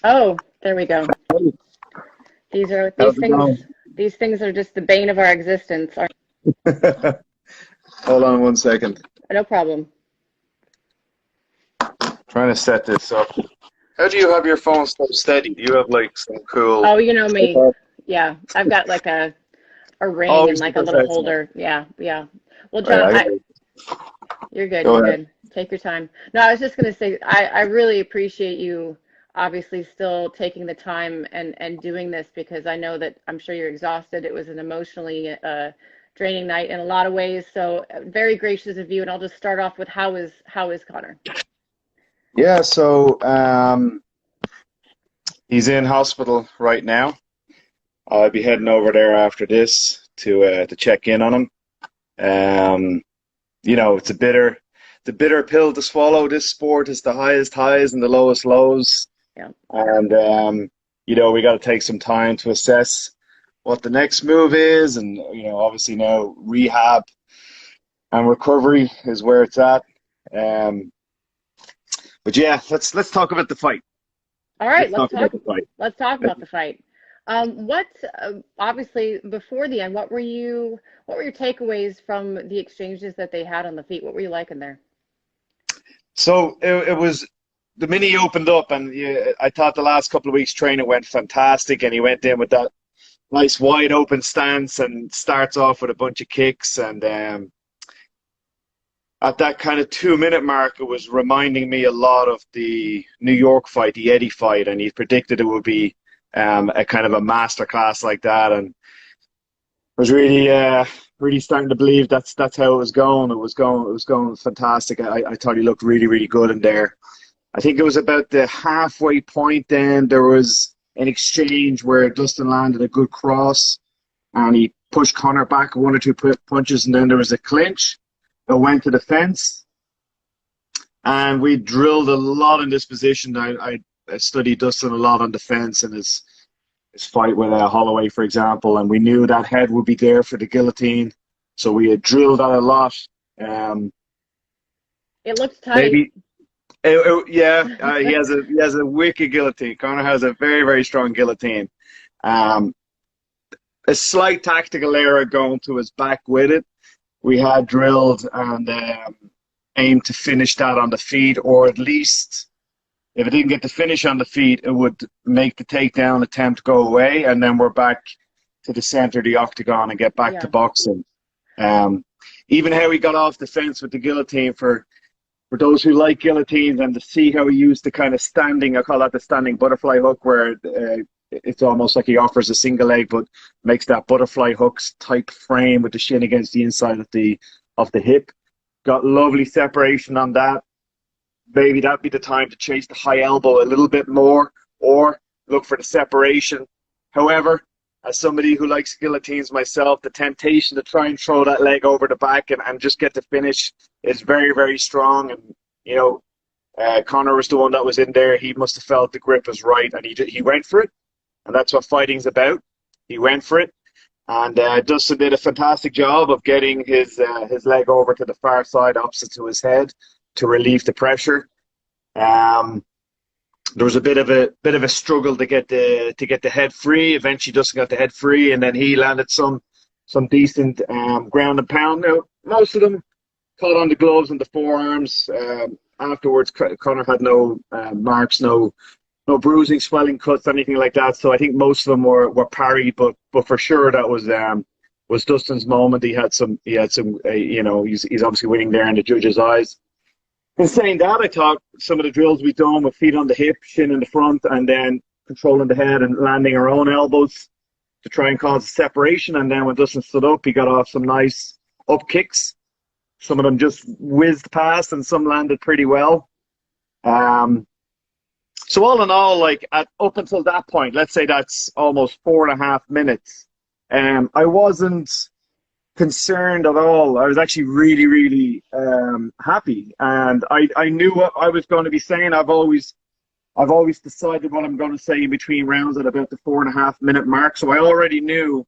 Oh, there we go. These are these How's it things. going? These things are just the bane of our existence. Hold on 1 second. No problem. Trying to set this up. How do you have your phone so steady? Do you have like some cool Oh, you know me. tripod? Yeah, I've got like a ring and Always the like a little professional. holder. Yeah, yeah. Well, Right, John, I got it. you're good. Go You're ahead. good. Take your time. No, I was just gonna say I really appreciate you obviously still taking the time and doing this because I know that I'm sure you're exhausted. It was an emotionally draining night in a lot of ways. So very gracious of you. And I'll just start off with how is Connor? Yeah, so he's in hospital right now. I'll be heading over there after this to check in on him. Um, it's a bitter pill to swallow. This sport is the highest highs and the lowest lows. Yeah. And we got to take some time to assess what the next move is, and obviously now rehab and recovery is where it's at. Um, but yeah, let's talk about the fight. All right, Let's talk about the fight. let's talk about the fight. What obviously before the end, what were your takeaways from the exchanges that they had on the feet? What were you liking there? So it was the minute he opened up, and yeah, I thought the last couple of weeks training went fantastic, and he went in with that nice wide open stance and starts off with a bunch of kicks, and at that kind of 2 minute mark, it was reminding me a lot of the New York fight, the Eddie fight, and he predicted it would be a kind of a master class like that, and I was really starting to believe that's how it was going. It was going fantastic. I thought he looked really, really good in there. I think it was about the halfway point. Then there was an exchange where Dustin landed a good cross, and he pushed Conor back one or two punches, and then there was a clinch. It went to the fence, and we drilled a lot in this position. I studied Dustin a lot on defense and his fight with Holloway, for example, and we knew that head would be there for the guillotine, so we had drilled that a lot. Um, It looked tight. maybe, yeah, he has a wicked guillotine. Conor has a very very strong guillotine. Um, a slight tactical error going to his back with it. We had drilled and aimed to finish that on the feet, or at least if it didn't get the finish on the feet, it would make the takedown attempt go away, and then we're back to the center of the octagon and get back to Yeah. boxing. Um, Even how he got off the fence with the guillotine, for those who like guillotines, and to see how he used the kind of standing, I call that the standing butterfly hook, where it's almost like he offers a single leg, but makes that butterfly hooks type frame with the shin against the inside of the hip. Got lovely separation on that. Maybe that'd be the time to chase the high elbow a little bit more, or look for the separation. However, as somebody who likes guillotines myself, the temptation to try and throw that leg over the back and just get the finish is very, very strong. And, Conor was the one that was in there. He must have felt the grip was right, and he went for it. And that's what fighting's about. He went for it. And Dustin did a fantastic job of getting his leg over to the far side, opposite to his head, to relieve the pressure. There was a bit of a struggle to get the head free. Eventually, Dustin got the head free, and then he landed some decent ground and pound. Now, most of them caught on the gloves and the forearms. Afterwards, Conor had no marks, no bruising, swelling, cuts, anything like that. So I think most of them were parried, but for sure that was Dustin's moment. He had some he's obviously winning there in the judges' eyes. In saying that, I thought some of the drills we done with feet on the hip, shin in the front, and then controlling the head and landing our own elbows to try and cause a separation. And then when Dustin stood up, he got off some nice up kicks. Some of them just whizzed past, and some landed pretty well. So all in all, like up until that point, let's say that's almost 4.5 minutes, I wasn't concerned at all. I was actually really, really happy, and I knew what I was going to be saying. I've always decided what I'm going to say in between rounds at about the 4.5 minute mark. So I already knew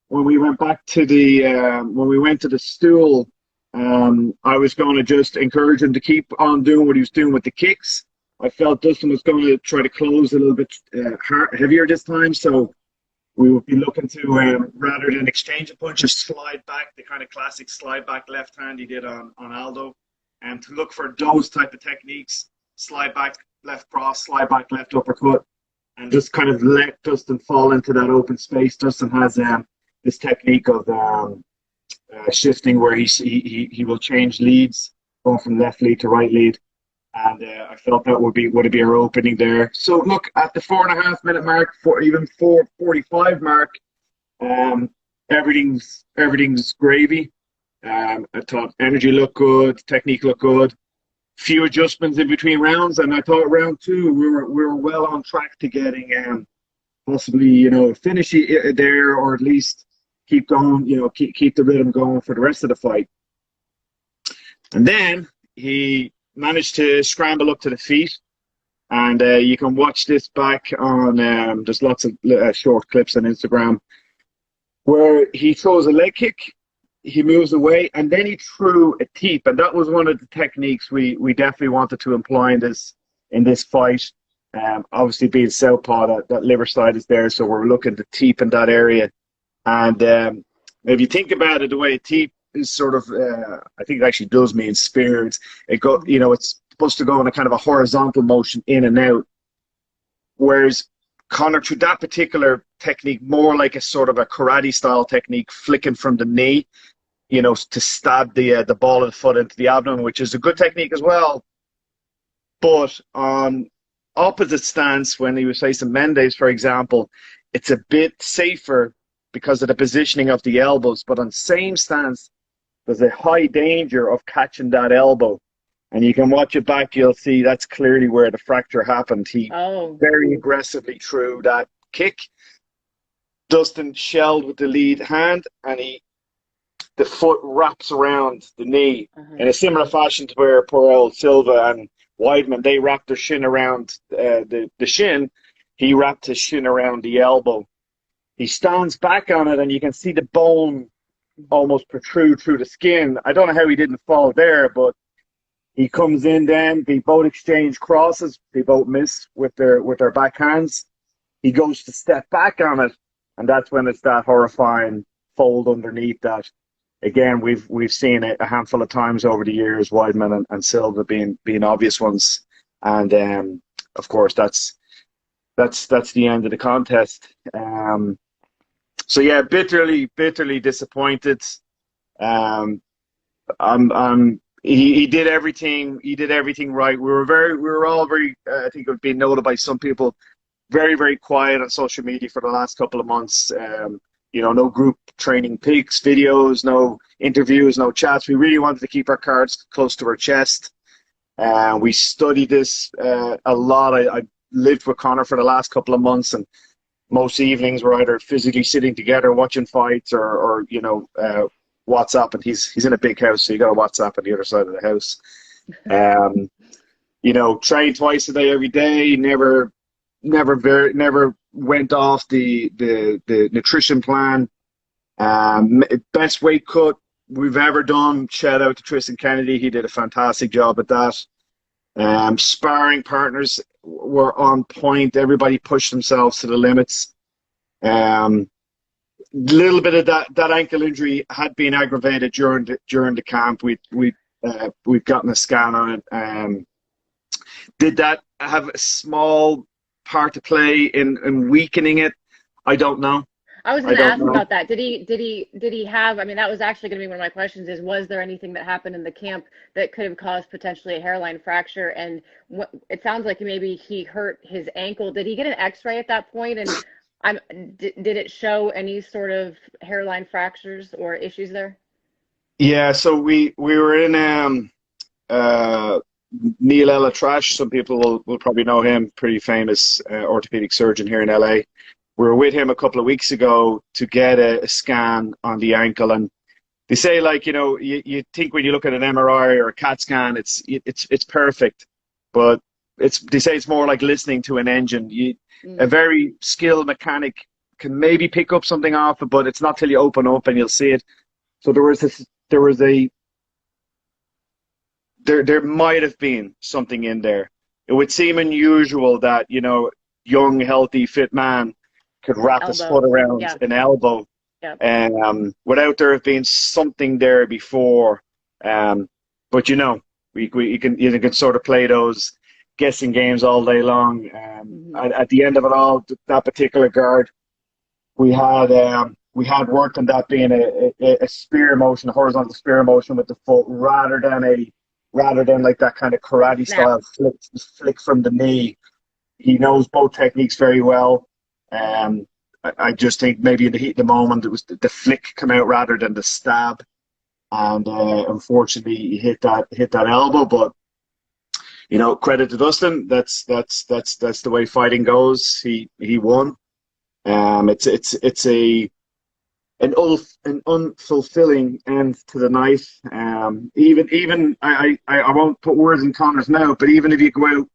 when we went back to the stool, I was going to just encourage him to keep on doing what he was doing with the kicks I felt Dustin was going to try to close a little bit heavier this time, so we would be looking to, rather than exchange a punch, just slide back, the kind of classic slide back left hand he did on Aldo, and to look for those type of techniques, slide back left cross, slide back left uppercut, and just kind of let Dustin fall into that open space. Dustin has this technique of shifting where he will change leads, going from left lead to right lead. And I felt that would be our opening there. So look, at the 4.5 minute mark, even 4:45 mark, everything's gravy. I thought energy looked good, technique looked good. Few adjustments in between rounds, and I thought round two we were well on track to getting possibly finish there, or at least keep going, keep the rhythm going for the rest of the fight. And then he managed to scramble up to the feet, and you can watch this back on there's lots of short clips on Instagram where he throws a leg kick, he moves away, and then he threw a teep, and that was one of the techniques we definitely wanted to employ in this fight. Obviously being southpaw, that liver side is there, so we're looking to teep in that area. And if you think about it, the way a teep is sort of, I think it actually does mean spear. It's supposed to go in a kind of a horizontal motion in and out. Whereas Conor, through that particular technique, more like a sort of a karate style technique, flicking from the knee, to stab the ball of the foot into the abdomen, which is a good technique as well. But on opposite stance, when he was facing Mendes, for example, it's a bit safer because of the positioning of the elbows. But on same stance, there's a high danger of catching that elbow. And you can watch it back, you'll see that's clearly where the fracture happened. He very aggressively threw that kick. Dustin shelled with the lead hand, and the foot wraps around the knee in a similar fashion to where poor old Silva and Weidman, they wrapped their shin around the shin. He wrapped his shin around the elbow. He stands back on it, and you can see the bone almost protrude through the skin. I don't know how he didn't fall there, but he comes in then. They both exchange crosses. They both miss with their backhands. He goes to step back on it, and that's when it's that horrifying fold underneath that. Again, we've seen it a handful of times over the years, Weidman and Silva being obvious ones. And of course that's the end of the contest. So yeah, bitterly disappointed. He did everything. He did everything right. We were all very. I think it was being noted by some people, very, very quiet on social media for the last couple of months. No group training pics, videos, no interviews, no chats. We really wanted to keep our cards close to our chest. We studied this a lot. I lived with Conor for the last couple of months, and most evenings we're either physically sitting together watching fights or WhatsApp, and he's in a big house, so you got a WhatsApp on the other side of the house. Train twice a day every day, never went off the nutrition plan. Best weight cut we've ever done. Shout out to Tristan Kennedy, he did a fantastic job at that. Sparring partners were on point. Everybody pushed themselves to the limits. Little bit of that ankle injury had been aggravated during the camp. We've gotten a scan on it. Did that have a small part to play in weakening it? I don't know. I was going to ask about that. Did he have? I mean, that was actually going to be one of my questions. Was there anything that happened in the camp that could have caused potentially a hairline fracture? And it sounds like maybe he hurt his ankle. Did he get an X-ray at that point? And did it show any sort of hairline fractures or issues there? Yeah, so we were in Neil Elatrash. Some people will probably know him, pretty famous orthopedic surgeon here in LA. We were with him a couple of weeks ago to get a scan on the ankle, and they say, like, you think when you look at an MRI or a CAT scan, it's perfect, but they say it's more like listening to an engine. A very skilled mechanic can maybe pick up something off it, but it's not till you open up and you'll see it. So there might have been something in there. it would seem unusual that, young, healthy, fit man could wrap his foot Elbow. around Yeah. an elbow, Yeah. without there have been something there before. Um, but you can sort of play those guessing games all day long. Hmm. At the end of it all, that particular guard, we had worked on that being a spear motion, a horizontal spear motion with the foot, rather than like that kind of karate Snap. style flick from the knee. He knows both techniques very well. I just think maybe in the heat of the moment, it was the flick come out rather than the stab, and unfortunately he hit that elbow. But credit to Dustin. That's the way fighting goes. He won. It's an unfulfilling end to the night. Even I won't put words in Conor's mouth, but even if you go out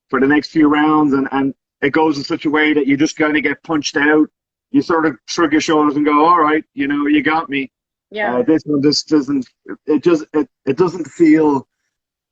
for the next few rounds and it goes in such a way that you just kind of get punched out, you sort of shrug your shoulders and go, all right, you got me. Yeah. This one just doesn't, it doesn't feel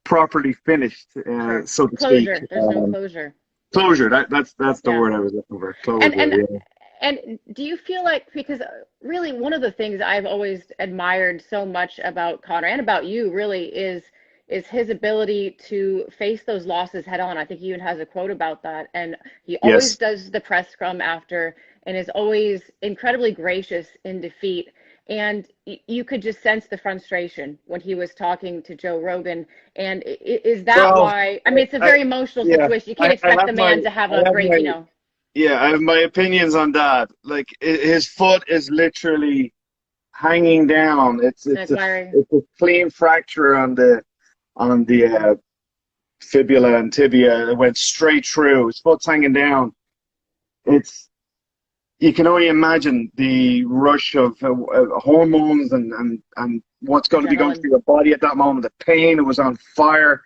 properly finished, Sure. so to speak. Closure. There's no closure. Yeah. Closure. That's the Yeah. word I was looking for. And Closure. and Yeah. and do you feel like, because really one of the things I've always admired so much about Connor and about you really is his ability to face those losses head on. I think he even has a quote about that. And he always Yes. does the press scrum after and is always incredibly gracious in defeat. And you could just sense the frustration when he was talking to Joe Rogan. And is that Well, why? I mean, it's a I very emotional yeah, situation. You can't I expect have the my man to have I a have great, my yeah, I have my opinions on that. Like his foot is literally hanging down. like Larry. it's a clean fracture on the fibula and tibia. It went straight through. His foot's hanging down. It's You can only imagine the rush of hormones and what's going to be going Adrenaline. through your body at that moment. The pain, it was on fire.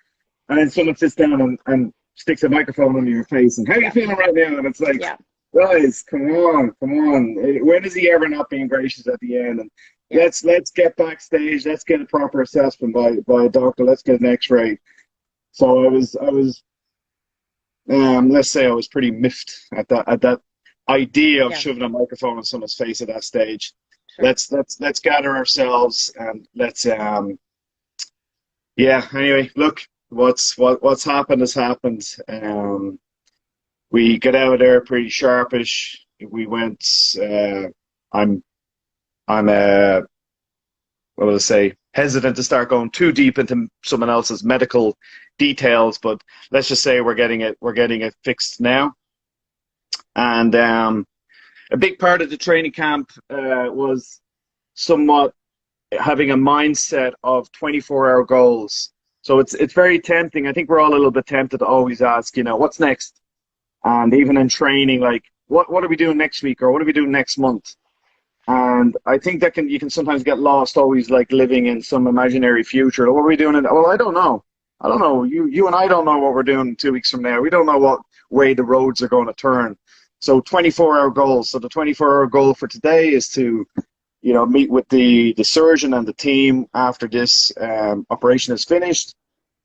And then someone sits down and sticks a microphone under your face and, how are you Yeah. feeling right now? And it's like, Yeah. guys, come on, come on. When is he ever not being gracious at the end? And Yeah. let's get backstage. Let's get a proper assessment by a doctor. Let's get an X-ray. So let's say I was pretty miffed at that idea of Yeah. shoving a microphone in someone's face at that stage. Sure. Let's gather ourselves and let's yeah. Anyway, look, what's happened has happened. We got out of there pretty sharpish. We went. I'm I'm what will I say, hesitant to start going too deep into someone else's medical details, but let's just say we're getting it fixed now. And a big part of the training camp was somewhat having a mindset of 24-hour goals. So it's very tempting. I think we're all a little bit tempted to always ask, what's next? And even in training, like, what are we doing next week, or what are we doing next month? And I think that you can sometimes get lost, always like living in some imaginary future. What are we doing? Well, I don't know. I don't know. You and I don't know what we're doing 2 weeks from now. We don't know what way the roads are going to turn. So 24-hour goals. So the 24-hour goal for today is to, meet with the surgeon and the team after this operation is finished,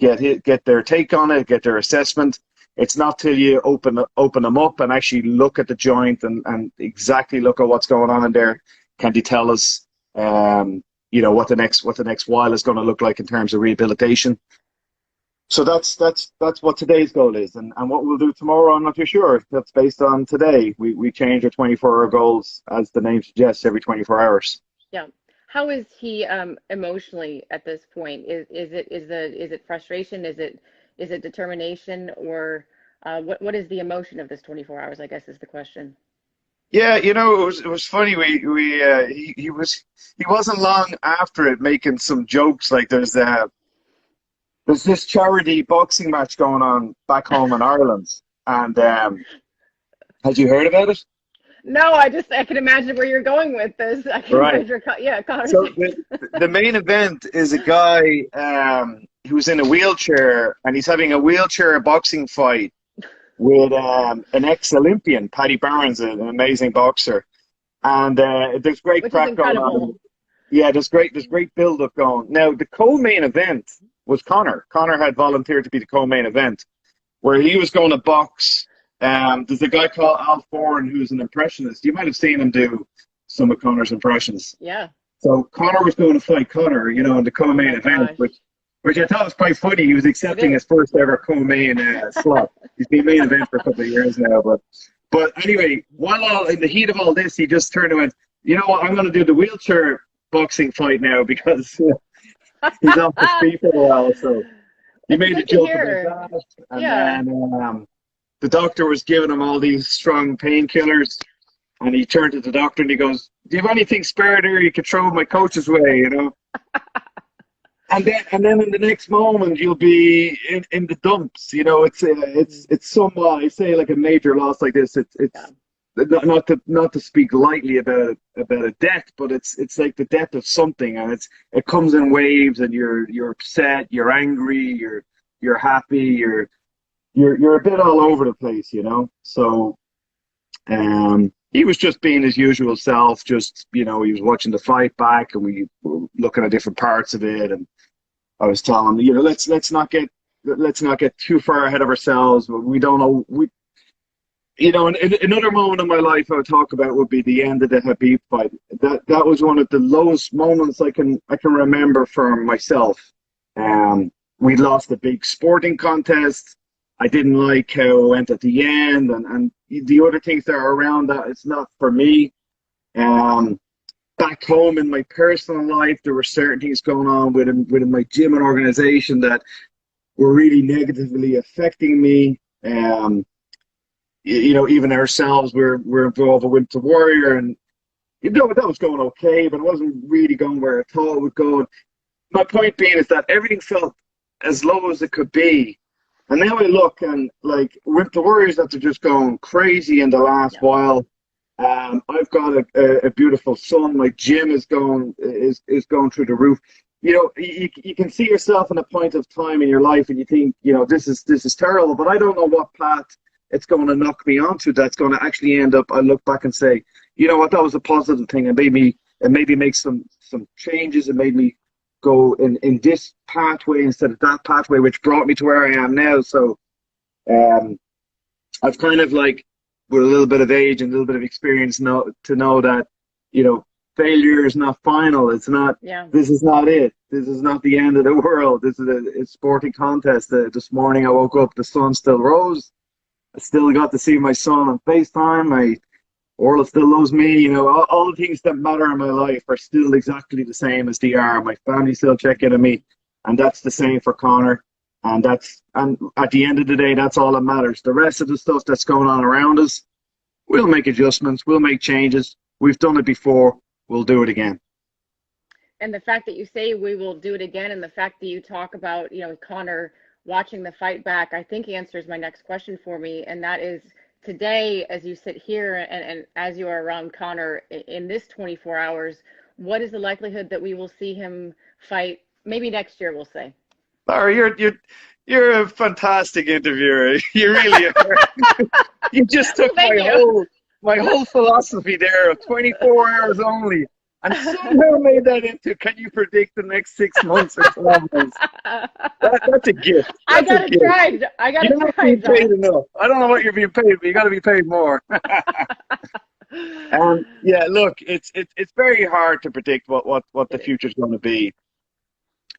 get their take on it, get their assessment. It's not till you open them up and actually look at the joint and exactly look at what's going on in there can they tell us, what the next while is going to look like in terms of rehabilitation. So that's what today's goal is, and what we'll do tomorrow, I'm not too sure. That's based on today. We change our 24-hour goals, as the name suggests, every 24 hours. Yeah. How is he emotionally at this point? Is it frustration? Is it determination? Or what is the emotion of this 24 hours, I guess is the question. Yeah, it was funny. He wasn't long after it making some jokes like there's this charity boxing match going on back home in Ireland, and had you heard about it? No, I can imagine where you're going with this. I can Right. imagine, yeah, So conversation. the main event is a guy who's in a wheelchair, and he's having a wheelchair boxing fight with an ex-Olympian, Paddy Barnes, an amazing boxer, and there's great Which is crack going on. incredible. Yeah, there's great build-up going. Now the co-main event was Connor. Connor had volunteered to be the co-main event. where he was going to box. There's a guy called Al Foran who's an impressionist. You might have seen him do some of Conor's impressions. Yeah. So Conor was going to fight Conor, in the Oh co-main my event, gosh. which I thought was quite funny. He was It accepting is. his first ever co-main slot. He's been main event for a couple of years now, but anyway, while in the heat of all this, he just turned and went, you know what? I'm going to do the wheelchair boxing fight now because he's off his feet for a while. So he It's made a good to joke about hear. that, and Yeah. then the doctor was giving him all these strong painkillers. And he turned to the doctor and he goes, "Do you have anything spare there you could throw my coach's way, And then in the next moment you'll be in the dumps. It's somewhat, I say, like a major loss like this. Yeah. It's not to speak lightly about a death, but it's like the death of something, and it comes in waves, and you're upset, you're angry, you're happy, you're a bit all over the place. So. He was just being his usual self. Just he was watching the fight back, and we were looking at different parts of it. And I was telling him, let's not get too far ahead of ourselves. We don't know. Another moment in my life I would talk about would be the end of the Habib fight. That was one of the lowest moments I can remember for myself. We lost a big sporting contest. I didn't like how it went at the end, and the other things that are around that, it's not for me. Back home in my personal life, there were certain things going on within my gym and organization that were really negatively affecting me. Even ourselves, we're involved with the Warrior, and that was going okay, but it wasn't really going where I thought it would go. My point being is that everything felt as low as it could be. And now I look, and like with the Warriors that are just going crazy in the last while. I've got a beautiful son. My gym is going through the roof. You can see yourself in a point of time in your life, and you think, this is terrible. But I don't know what path it's going to knock me onto. That's going to actually end up. I look back and say, you know what, that was a positive thing. It made me make some changes. It made me go in this pathway instead of that pathway, which brought me to where I am now. So I've kind of, like, with a little bit of age and a little bit of experience, to know that, failure is not final. It's not, this is not it. This is not the end of the world. This is a sporting contest. This morning I woke up, the sun still rose. I still got to see my son on FaceTime. Orla still loves me. All the things that matter in my life are still exactly the same as they are. My family still check in on me, and that's the same for Conor. And at the end of the day, that's all that matters. The rest of the stuff that's going on around us, we'll make adjustments. We'll make changes. We've done it before. We'll do it again. And the fact that you say we will do it again, and the fact that you talk about, Conor watching the fight back, I think answers my next question for me. And that is, today, as you sit here and as you are around Conor in this 24 hours, what is the likelihood that we will see him fight maybe next year, we'll say? Laura, you're a fantastic interviewer. You really are. You just took my whole philosophy there of 24 hours only, and somehow made that into, can you predict the next 6 months or 12 months? That's a gift. I gotta try. You're not being paid enough. I don't know what you're being paid, but you got to be paid more. Yeah, look, it's very hard to predict what the future's going to be.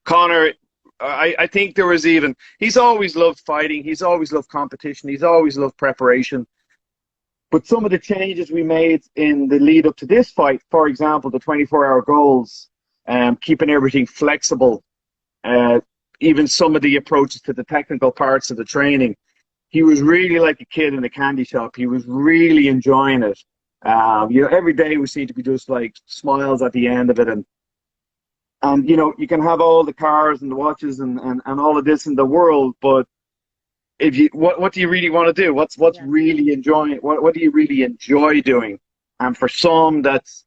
Conor, I think he's always loved fighting. He's always loved competition. He's always loved preparation. But some of the changes we made in the lead up to this fight, for example, the 24-hour goals, keeping everything flexible, even some of the approaches to the technical parts of the training, he was really like a kid in a candy shop. He was really enjoying it. Every day we seemed to be just like smiles at the end of it. And you can have all the cars and the watches and all of this in the world, but what do you really want to do? What's really enjoying? What do you really enjoy doing? And for some, that's,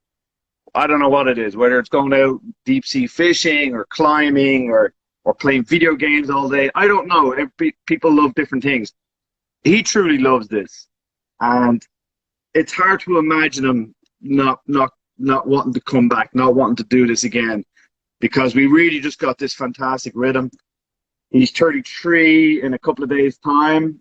I don't know what it is, whether it's going out deep sea fishing or climbing or playing video games all day. I don't know. People love different things. He truly loves this, and it's hard to imagine him not wanting to come back, not wanting to do this again, because we really just got this fantastic rhythm. He's 33 in a couple of days' time.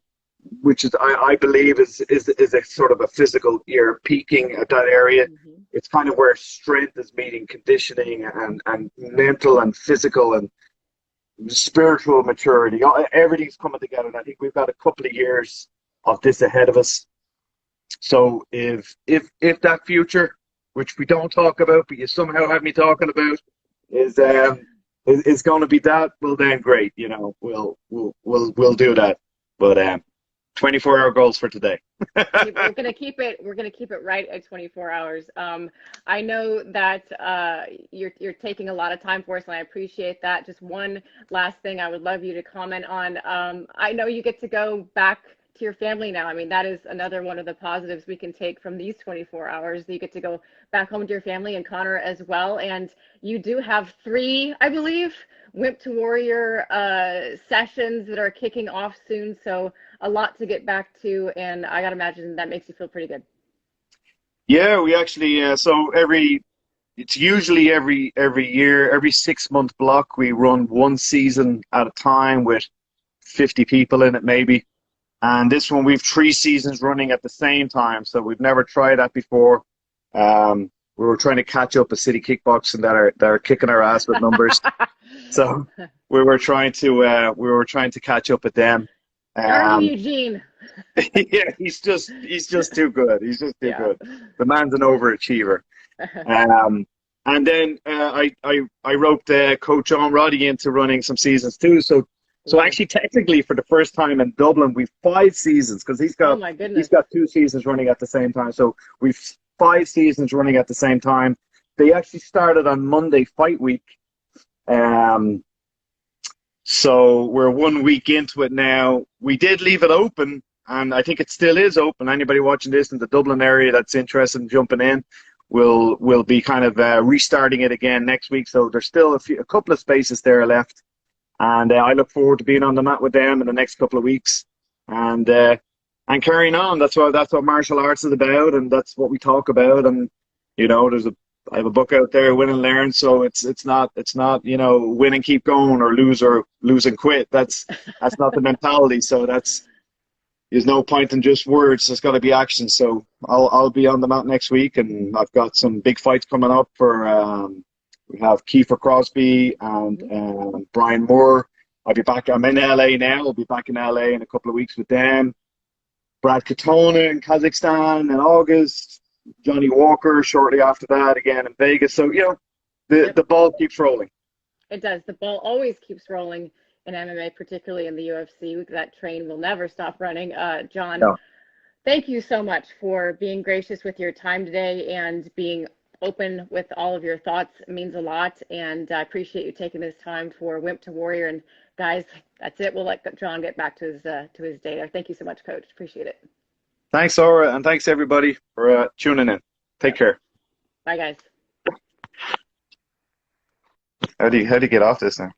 which is I believe is a sort of a physical. You're peaking at that area. Hmm. It's kind of where strength is meeting conditioning and mental and physical and spiritual maturity. Everything's coming together, and I think we've got a couple of years of this ahead of us. So if that future, which we don't talk about, but you somehow have me talking about, is is going to be that, well then great. You know, we'll do that. But 24-hour goals for today. We're gonna keep it. We're gonna keep it right at 24 hours. I know that you're taking a lot of time for us, and I appreciate that. Just one last thing, I would love you to comment on. I know you get to go back to your family now. I mean, that is another one of the positives we can take from these 24 hours. You get to go back home to your family and Conor as well. And you do have three, I believe, Wimp to Warrior sessions that are kicking off soon. So a lot to get back to, and I gotta imagine that makes you feel pretty good. Yeah, we actually so it's usually every year, every 6 month block, we run one season at a time with 50 people in it maybe. And this one we've 3 seasons running at the same time, so we've never tried that before. We were trying to catch up a city kickboxing that are kicking our ass with numbers. So we were trying to catch up with them. Darn you, Um, Eugene. yeah, he's just too good. He's just too Yeah. good. The man's an overachiever. Um, and then I roped Coach John Roddy into running some seasons too. So Ooh. actually, technically, for the first time in Dublin, we've 5 seasons because Oh my he's goodness. got 2 seasons running at the same time. So we've 5 seasons running at the same time. They actually started on Monday Fight Week. Um, so we're 1 week into it now. We did leave it open, and I think it still is open. Anybody watching this in the Dublin area that's interested in jumping in, will be kind of restarting it again next week. So there's still a couple of spaces there left, and I look forward to being on the mat with them in the next couple of weeks, and carrying on. That's what martial arts is about, and that's what we talk about. And I have a book out there, Win and Learn. So it's not win and keep going or lose and quit. That's not the mentality. So there's no point in just words. There's got to be action. So I'll be on the mat next week, and I've got some big fights coming up for. We have Kiefer Crosby and Brian Moore. I'll be back. I'm in LA now. I'll be back in LA in a couple of weeks with them. Brad Katona in Kazakhstan in August. Johnny Walker shortly after that again in Vegas. So, Yep. the ball keeps rolling. It does. The ball always keeps rolling in MMA, particularly in the UFC. That train will never stop running. John, No. thank you so much for being gracious with your time today and being open with all of your thoughts. It means a lot. And I appreciate you taking this time for Wimp to Warrior. And guys, that's it. We'll let John get back to his day there. Thank you so much, Coach. Appreciate it. Thanks, Laura, and thanks everybody for tuning in. Take Yep. care. Bye, guys. How do you get off this now?